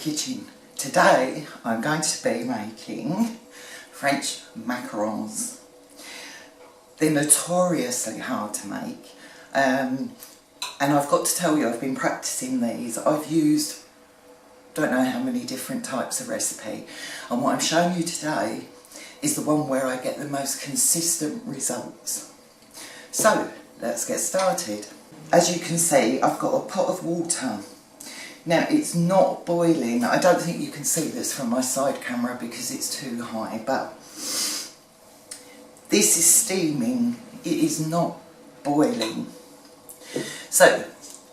kitchen. Today I'm going to be making French macarons. They're notoriously hard to make, and I've got to tell you, I've been practicing these. I've used don't know how many different types of recipe, and what I'm showing you today is the one where I get the most consistent results. So let's get started. As you can see, I've got a pot of water. Now it's not boiling. I don't think you can see this from my side camera because it's too high, but this is steaming. It is not boiling. So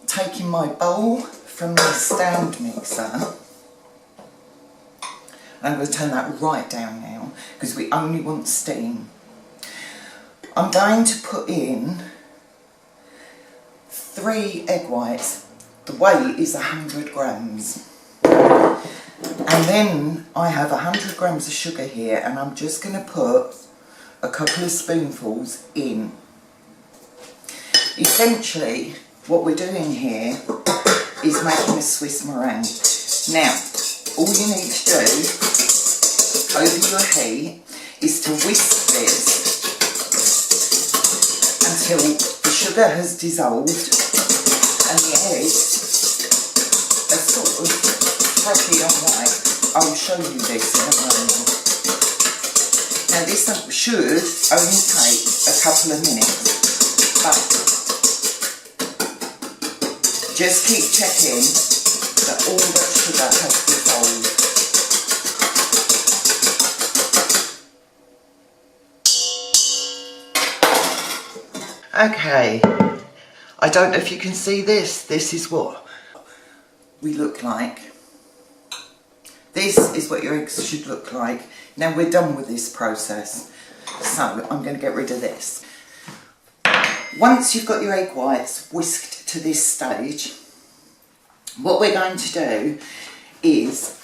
taking my bowl from my stand mixer, I'm going to turn that right down now because we only want steam. I'm going to put in 3 egg whites. The weight is 100 grams. And then I have 100 grams of sugar here, and I'm just going to put a couple of spoonfuls in. Essentially, what we're doing here is making a Swiss meringue. Now, all you need to do over your heat is to whisk this until the sugar has dissolved and the eggs are sort of frothy and white. I'll show you this in a moment. Now this should only take a couple of minutes, but just keep checking that all that sugar has dissolved. Okay, I don't know if you can see this. This is what we look like. This is what your eggs should look like. Now we're done with this process, so I'm going to get rid of this. Once you've got your egg whites whisked to this stage, what we're going to do is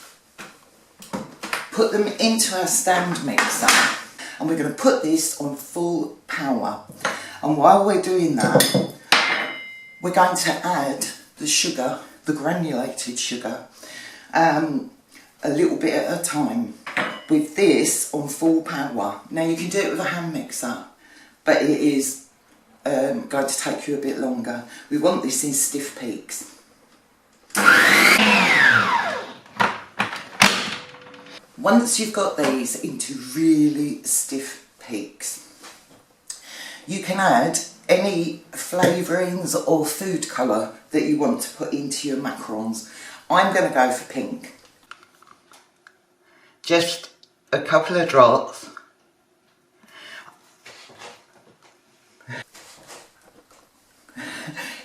put them into our stand mixer, and we're going to put this on full power. And while we're doing that, we're going to add the sugar, the granulated sugar, a little bit at a time with this on full power. Now you can do it with a hand mixer, but it is going to take you a bit longer. We want this in stiff peaks. Once you've got these into really stiff peaks, you can add any flavourings or food colour that you want to put into your macarons. I'm going to go for pink. Just a couple of drops.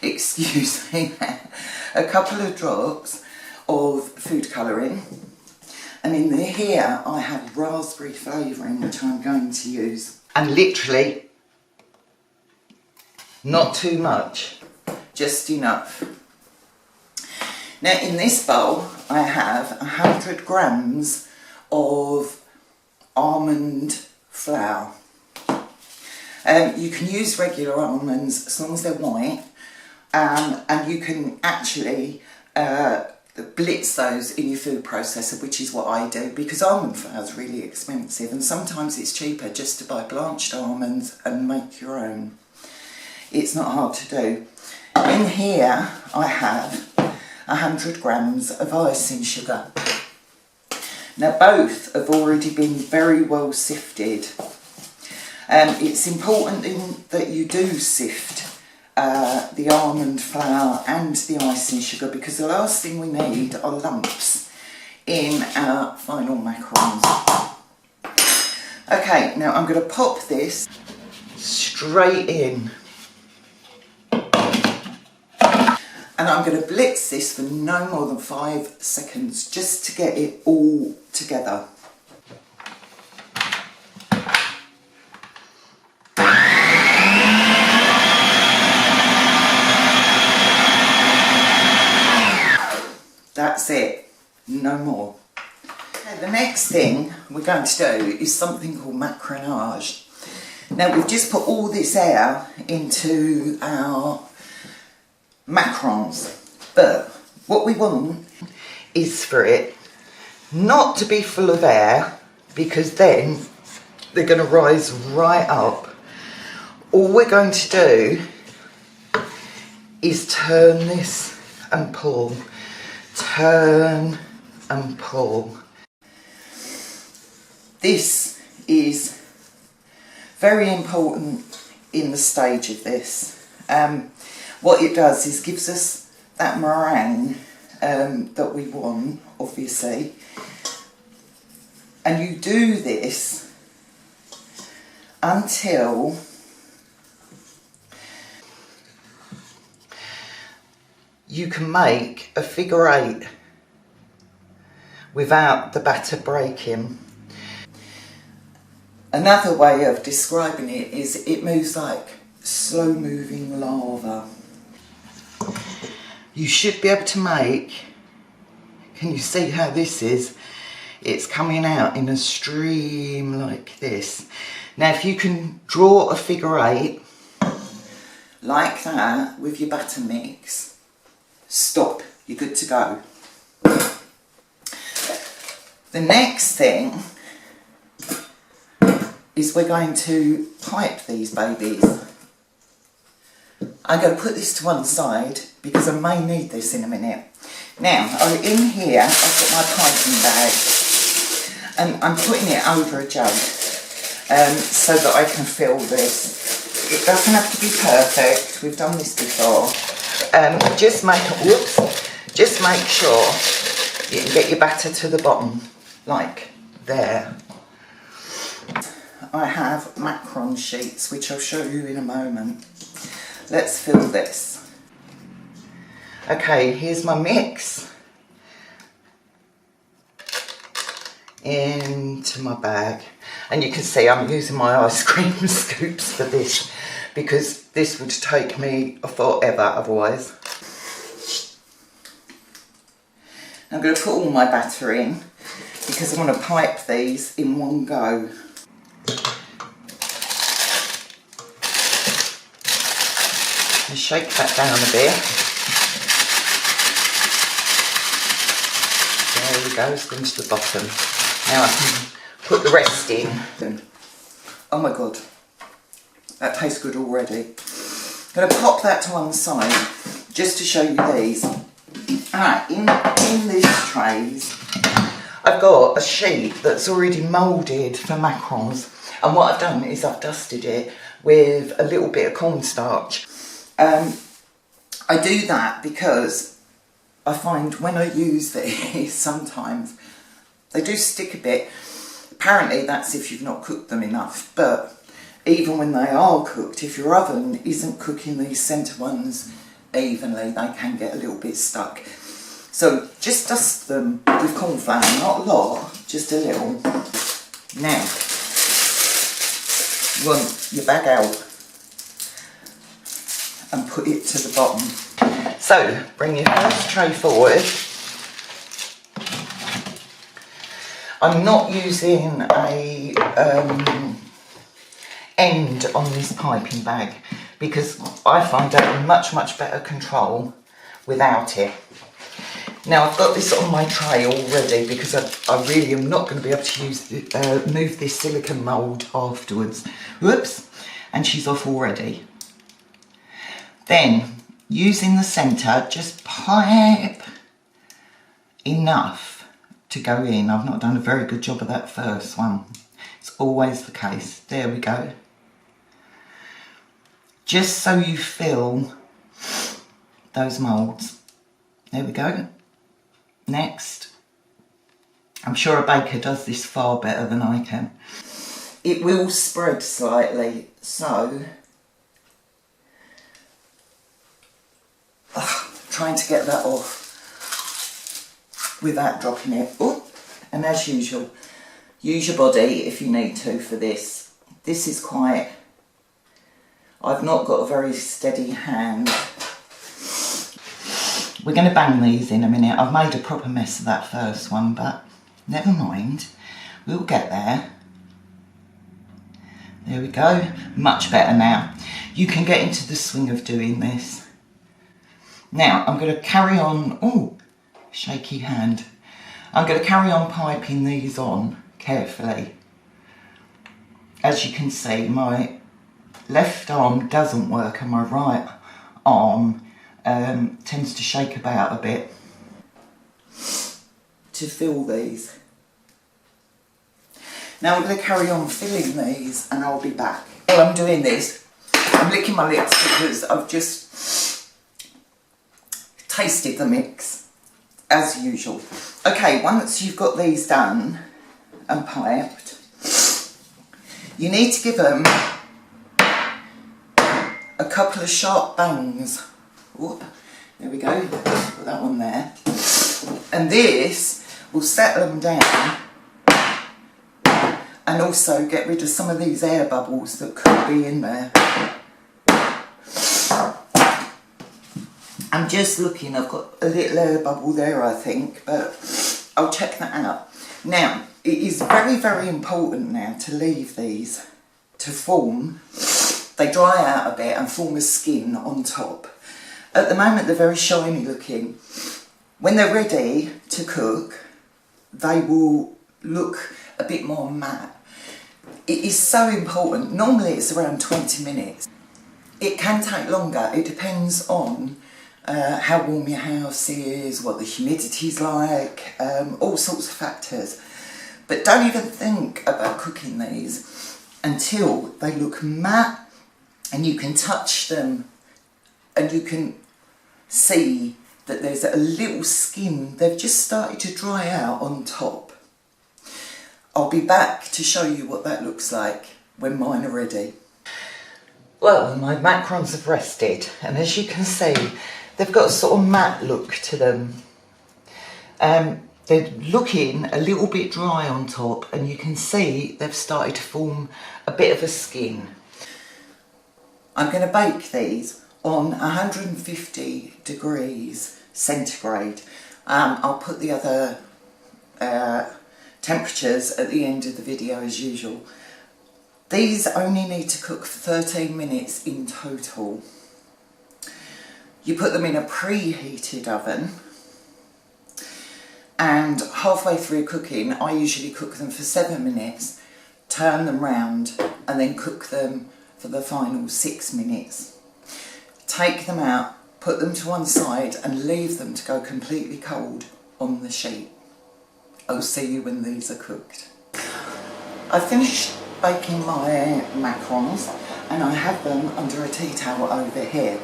Excuse me. A couple of drops of food colouring. And in here I have raspberry flavouring, which I'm going to use. And literally, not too much, just enough. Now in this bowl I have 100 grams of almond flour. You can use regular almonds as long as they're white, and you can actually blitz those in your food processor, which is what I do, because almond flour is really expensive, and sometimes it's cheaper just to buy blanched almonds and make your own. It's not hard to do. In here I have 100 grams of icing sugar. Now both have already been very well sifted. It's important that you do sift the almond flour and the icing sugar, because the last thing we need are lumps in our final macarons. Okay, now I'm going to pop this straight in. And I'm going to blitz this for no more than 5 seconds, just to get it all together. That's it, no more. Okay, the next thing we're going to do is something called Macronage. Now we've just put all this air into our Macrons, but what we want is for it not to be full of air, because then they're going to rise right up. All we're going to do is turn this and pull, turn and pull. This is very important in the stage of this. What it does is gives us that meringue that we want, obviously. And you do this until you can make a figure 8 without the batter breaking. Another way of describing it is it moves like slow moving lava. You should be able to make, can you see how this is? It's coming out in a stream like this. Now if you can draw a figure 8 like that with your batter mix, stop, you're good to go. The next thing is we're going to pipe these babies. I'm going to put this to one side because I may need this in a minute. Now, in here I've got my piping bag and I'm putting it over a jug so that I can fill this. It doesn't have to be perfect, we've done this before. Just make sure you can get your batter to the bottom, like there. I have Macron sheets, which I'll show you in a moment. Let's fill this. Okay, here's my mix into my bag. And you can see I'm using my ice cream scoops for this because this would take me forever otherwise. I'm going to put all my batter in because I want to pipe these in one go. And shake that down a bit. There we go, it's gone to the bottom. Now I can put the rest in. Oh my god, that tastes good already. I'm going to pop that to one side just to show you these. Alright, in these trays I've got a sheet that's already moulded for Macrons, and what I've done is I've dusted it with a little bit of cornstarch. I do that because I find when I use these sometimes they do stick a bit. Apparently that's if you've not cooked them enough, but even when they are cooked, if your oven isn't cooking these centre ones evenly, they can get a little bit stuck. So just dust them with corn flour, not a lot, just a little. Now, you want your bag out and put it to the bottom. So, bring your first tray forward. I'm not using a end on this piping bag because I find out much better control without it. Now I've got this on my tray already because I really am not going to be able to use move this silicone mould afterwards. Whoops, and she's off already. Then, using the centre, just pipe enough to go in. I've not done a very good job of that first one. It's always the case. There we go. Just so you fill those moulds. There we go. Next. I'm sure a baker does this far better than I can. It will spread slightly, so trying to get that off without dropping it. Oh, and as usual, use your body if you need to for this. This is quite, I've not got a very steady hand. We're going to bang these in a minute. I've made a proper mess of that first one, but never mind. We'll get there. There we go. Much better now. You can get into the swing of doing this. Now, I'm going to carry on. Oh, shaky hand. I'm going to carry on piping these on carefully. As you can see, my left arm doesn't work and my right arm tends to shake about a bit to fill these. Now I'm going to carry on filling these and I'll be back. While I'm doing this, I'm licking my lips because I've just tasted the mix as usual. Okay, once you've got these done and piped, you need to give them a couple of sharp bangs. Whoop, there we go, put that one there. And this will settle them down and also get rid of some of these air bubbles that could be in there. I'm just looking, I've got a little air bubble there I think, but I'll check that out. Now, it is very, very important now to leave these to form. They dry out a bit and form a skin on top. At the moment they're very shiny looking. When they're ready to cook, they will look a bit more matte. It is so important. Normally it's around 20 minutes. It can take longer. It depends on how warm your house is, what the humidity's like, all sorts of factors. But don't even think about cooking these until they look matte and you can touch them and you can see that there's a little skin. They've just started to dry out on top. I'll be back to show you what that looks like when mine are ready. Well, my Macrons have rested, and as you can see, they've got a sort of matte look to them. They're looking a little bit dry on top, and you can see they've started to form a bit of a skin. I'm going to bake these on 150 degrees centigrade. I'll put the other temperatures at the end of the video as usual. These only need to cook for 13 minutes in total. You put them in a preheated oven, and halfway through cooking, I usually cook them for 7 minutes, turn them round and then cook them for the final 6 minutes. Take them out, put them to one side and leave them to go completely cold on the sheet. I'll see you when these are cooked. I finished baking my macarons and I have them under a tea towel over here.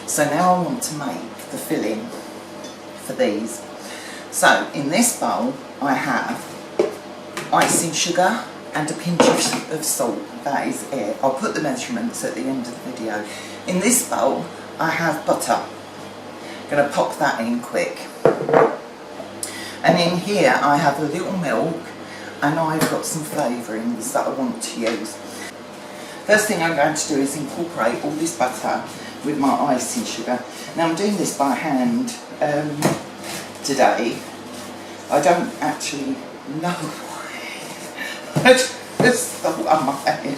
So now I want to make the filling for these. So in this bowl I have icing sugar and a pinch of salt. That is it. I'll put the measurements at the end of the video. In this bowl I have butter. I'm going to pop that in quick. And in here I have a little milk and I've got some flavourings that I want to use. First thing I'm going to do is incorporate all this butter with my icing sugar. Now I'm doing this by hand today. I don't actually know why. I just thought I might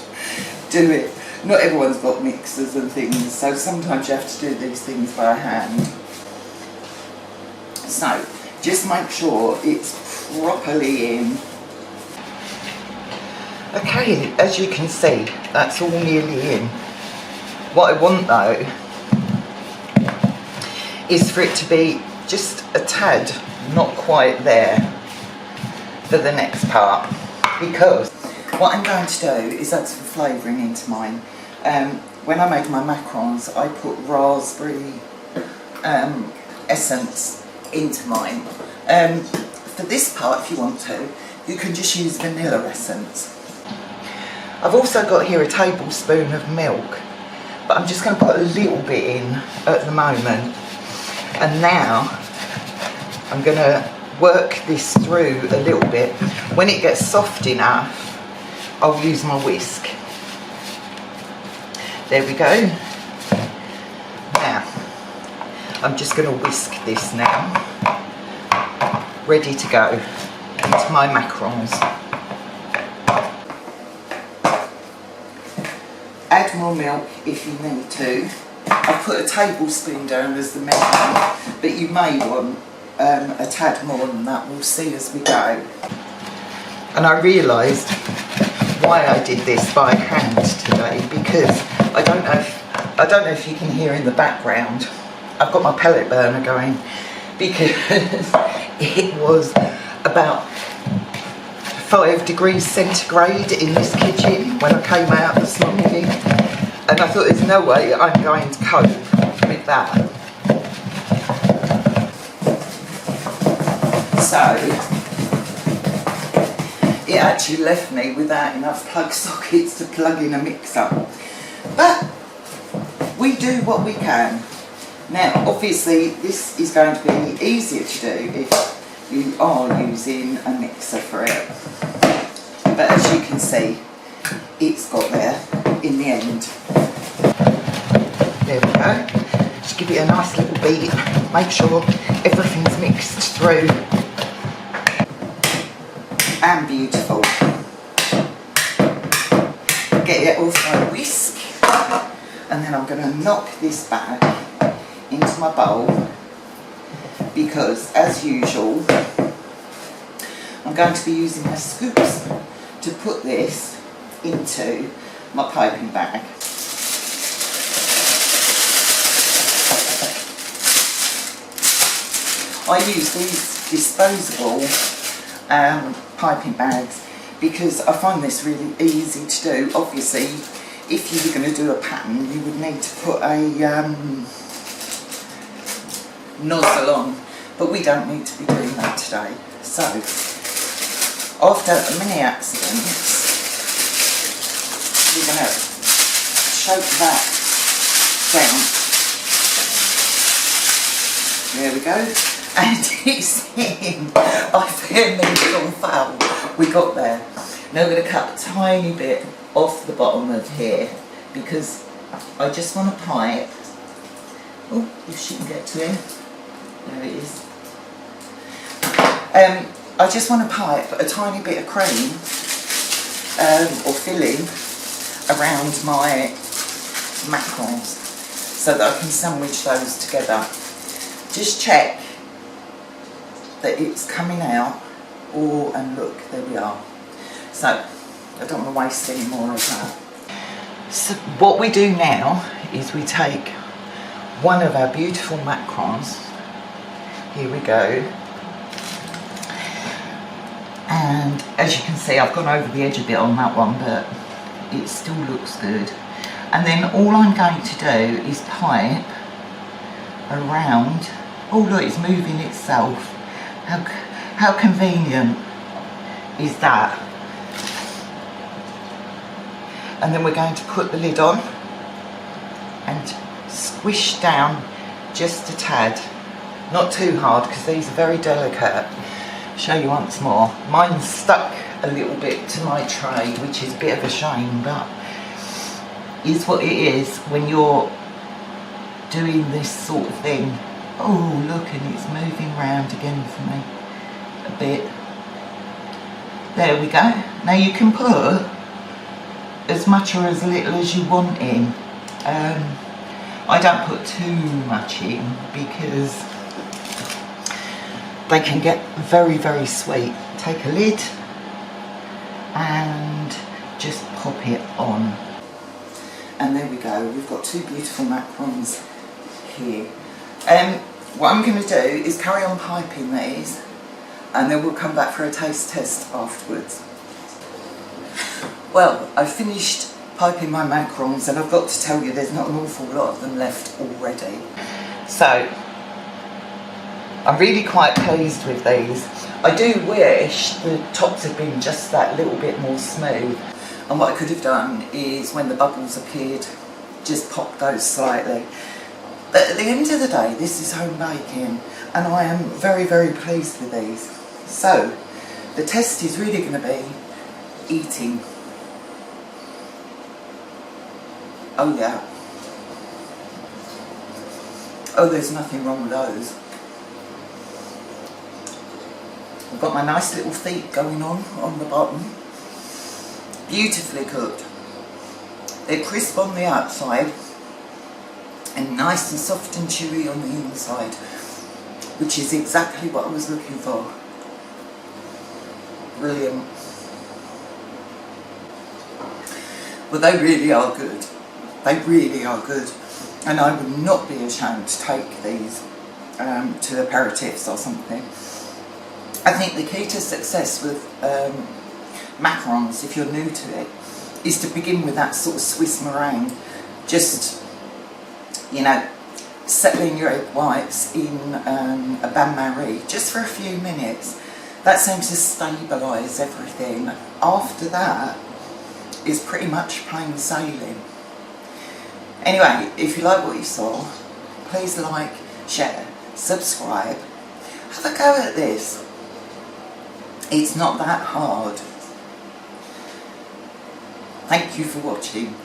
do it. Not everyone's got mixers and things, so sometimes you have to do these things by hand. So just make sure it's properly in. Okay, as you can see, that's all nearly in. What I want though is for it to be just a tad not quite there for the next part, because what I'm going to do is add some flavouring into mine. When I made my macarons, I put raspberry essence into mine. For this part, if you want to, you can just use vanilla essence. I've also got here a tablespoon of milk, but I'm just going to put a little bit in at the moment. And now I'm going to work this through a little bit. When it gets soft enough, I'll use my whisk. There we go. Now, I'm just going to whisk this now. Ready to go into my macarons. Add more milk if you need to. I've put a tablespoon down as the measurement, but you may want a tad more than that. We'll see as we go. And I realised why I did this by hand today, because I don't know if you can hear in the background, I've got my pellet burner going, because it was about 5 degrees centigrade in this kitchen when I came out this morning, and I thought there's no way I'm going to cope with that. So it actually left me without enough plug sockets to plug in a mixer. But we do what we can. Now obviously this is going to be easier to do if you are using a mixer for it. But as you can see, it's got there in the end. There we go. Just give it a nice little beat. Make sure everything's mixed through. And beautiful. Get it off my whisk, and then I'm going to knock this back into my bowl, because as usual I'm going to be using my scoops to put this into my piping bag. I use these disposable piping bags because I find this really easy to do. Obviously, if you were going to do a pattern, you would need to put a nozzle on, but we don't need to be doing that today. So, after many accidents, we're going to choke that down. There we go. And it's in. I fairly little foul. We got there. Now we're going to cut a tiny bit off the bottom of here, because I just want to pipe. Oh, if she can get to it. There it is. I just want to pipe a tiny bit of cream or filling around my Macrons so that I can sandwich those together. Just check that it's coming out. Oh, and look, there we are. So I don't want to waste any more of that. So what we do now is we take one of our beautiful Macrons. Here we go. And as you can see, I've gone over the edge a bit on that one, but it still looks good. And then all I'm going to do is pipe around. Oh look, it's moving itself. How convenient is that? And then we're going to put the lid on and squish down just a tad. Not too hard, because these are very delicate. Show you once more. Mine's stuck a little bit to my tray, which is a bit of a shame, but is what it is when you're doing this sort of thing. Oh look, and it's moving round again for me a bit. There we go. Now you can put as much or as little as you want in. I don't put too much in because they can get very, very sweet. Take a lid and just pop it on. And there we go, we've got two beautiful Macrons here. What I'm going to do is carry on piping these, and then we'll come back for a taste test afterwards. Well, I've finished piping my Macrons, and I've got to tell you there's not an awful lot of them left already. So, I'm really quite pleased with these. I do wish the tops had been just that little bit more smooth. And what I could have done is, when the bubbles appeared, just pop those slightly. But at the end of the day, this is home baking, and I am very, very pleased with these. So, the test is really going to be eating. Oh yeah. Oh, there's nothing wrong with those. I've got my nice little feet going on the bottom. Beautifully cooked. They're crisp on the outside and nice and soft and chewy on the inside. which is exactly what I was looking for. Brilliant. Well, they really are good. They really are good. And I would not be ashamed to take these to aperitifs or something. I think the key to success with Macrons, if you're new to it, is to begin with that sort of Swiss meringue. Just, you know, settling your egg whites in a bain-marie just for a few minutes. That seems to stabilise everything. After that is pretty much plain sailing. Anyway, if you like what you saw, please like, share, subscribe. Have a go at this. It's not that hard. Thank you for watching.